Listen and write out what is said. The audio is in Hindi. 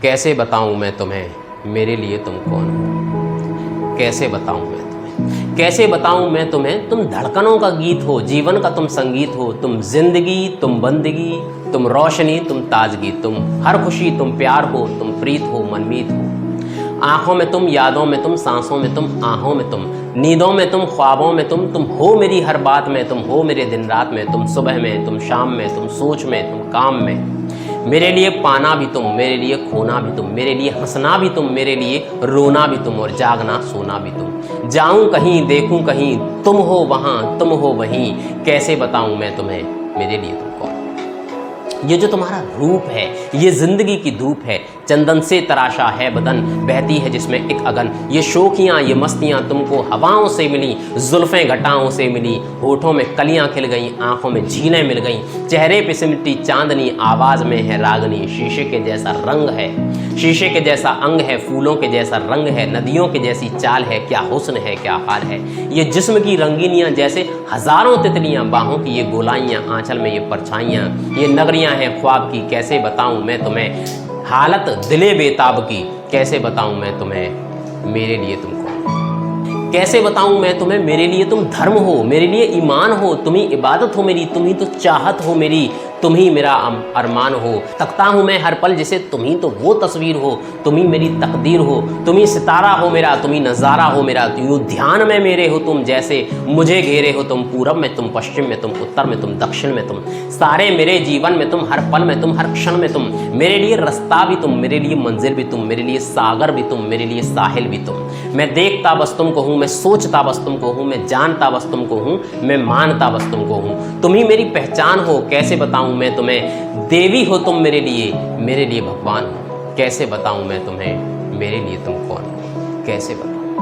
कैसे बताऊं मैं तुम्हें मेरे लिए तुम कौन हो। कैसे बताऊं मैं तुम्हें, कैसे बताऊं मैं तुम्हें, तुम धड़कनों का गीत हो, जीवन का तुम संगीत हो, तुम जिंदगी, तुम बंदगी, तुम रोशनी, तुम ताजगी, तुम हर खुशी, तुम प्यार हो, तुम प्रीत हो, मनमीत हो। आंखों में तुम, यादों में तुम, सांसों में तुम, आहों में तुम, नींदों में तुम, ख्वाबों में तुम हो मेरी हर बात में, तुम हो मेरे दिन रात में, तुम सुबह में, तुम शाम में, तुम सोच में, तुम काम में। मेरे लिए पाना भी तुम, मेरे लिए खोना भी तुम, मेरे लिए हंसना भी तुम, मेरे लिए रोना भी तुम, और जागना सोना भी तुम। जाऊं कहीं, देखूं कहीं, तुम हो वहां, तुम हो वहीं, कैसे बताऊं मैं तुम्हें मेरे लिए तुम कौन। ये जो तुम्हारा रूप है, ये जिंदगी की धूप है, चंदन से तराशा है बदन, बहती है जिसमें एक अगन। ये शोखियाँ, ये मस्तियाँ तुमको हवाओं से मिली, जुल्फ़ें घटाओं से मिली, होठों में कलियाँ खिल गईं, आंखों में झीलें मिल गईं, चेहरे पे सिमटी चांदनी, आवाज़ में है रागनी। शीशे के जैसा रंग है, शीशे के जैसा अंग है, फूलों के जैसा रंग है, नदियों के जैसी चाल है, क्या हुस्न है, क्या हाल है। ये जिस्म की रंगीनियाँ जैसे हज़ारों तितलियाँ, बाहों की ये गोलाइयाँ, आंचल में ये परछाइयाँ, ये नगरियाँ हैं ख्वाब की, कैसे बताऊँ मैं तुम्हें हालत दिले बेताब की। कैसे बताऊं मैं तुम्हें मेरे लिए तुम कौन। कैसे बताऊं मैं तुम्हें मेरे लिए तुम धर्म हो, मेरे लिए ईमान हो, तुम ही इबादत हो मेरी, तुम ही तो चाहत हो मेरी, तुम ही मेरा अरमान हो। तकता हूँ मैं हर पल जैसे तुम ही तो वो तस्वीर हो, तुम ही मेरी तकदीर हो, तुम ही सितारा हो मेरा, तुम ही नज़ारा हो मेरा। यूँ ध्यान में मेरे हो तुम, जैसे मुझे घेरे हो तुम, पूरब में तुम, पश्चिम में तुम, उत्तर में तुम, दक्षिण में तुम, सारे मेरे जीवन में तुम, हर पल में तुम, हर क्षण में तुम। मेरे लिए रास्ता भी तुम, मेरे लिए मंजिल भी तुम, मेरे लिए सागर भी तुम, मेरे लिए साहिल भी तुम। मैं देखता बस तुमको हूँ, मैं सोचता बस तुमको हूँ, मैं जानता बस तुमको हूँ, मैं मानता बस तुमको हूँ। तुम ही मेरी पहचान हो, कैसे बताऊँ मैं तुम्हें, देवी हो तुम मेरे लिए भगवान हो। कैसे बताऊं मैं तुम्हें मेरे लिए तुम कौन हो। कैसे बताऊं।